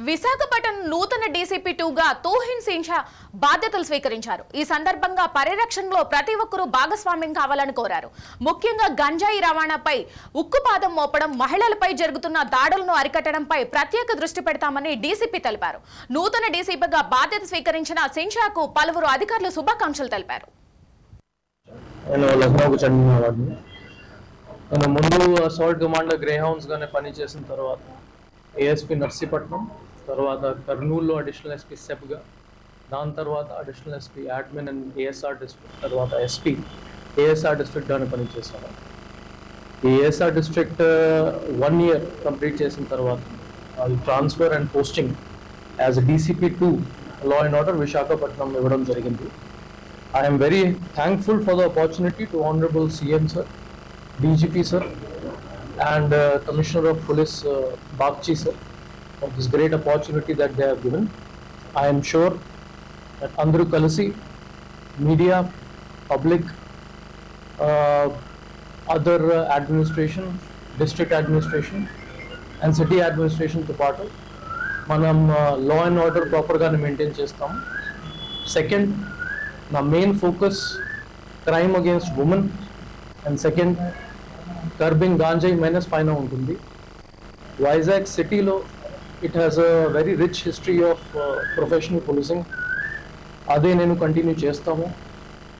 విశాఖపట్నం నూతన డీసీపీ-2గా తోహిన్ సింహా బాధ్యతలు స్వీకరించారు. ఈ సందర్భంగా పరిరక్షణలో ప్రతి ఒక్కరూ భాగస్వామ్యం కావాలని కోరారు. ముఖ్యంగా గంజాయి రవాణాపై ఉక్కుపాదం మోపడం, మహిళలపై జరుగుతున్న దాడులను అరికట్టడంపై ప్రత్యేక దృష్టి పెడతామని డీసీపీ తెలిపారు. నూతన డీసీపీగా బాధ్యత స్వీకరించిన సింహాకు పలువురు అధికారులు శుభాకాంక్షలు తెలిపారు. ముందు అసాల్ట్ కమాండర్ గ్రేహౌండ్స్ గానే పనిచేసిన తర్వాత ఏఎస్పీ నర్సీపట్నం, తర్వాత కర్నూలులో అడిషనల్ ఎస్పీ సెప్గా, దాని తర్వాత additional SP admin and ASR district, తర్వాత ఎస్పీ ఏఎస్ఆర్ డిస్ట్రిక్ట్ గానే పనిచేశాను. ఈ ఏఎస్ఆర్ డిస్ట్రిక్ట్ 1 year కంప్లీట్ చేసిన తర్వాత అది transfer and posting as DCP two law and order Visakhapatnam ఇవ్వడం జరిగింది. I'm very thankful for the opportunity to honourable CM sir, DGP sir and Commissioner of Police Bagchi sir for this great opportunity that they have given. I am sure that Andru Kalasi, media, public, other administration, district administration and city administration to part of manam law and order proper ga maintain chestam. Second, na main focus crime against women, and second curbing ganjai menace paina untundi. Vizag city lo it has a very rich history of professional policing. Ade nenu continue chestamu.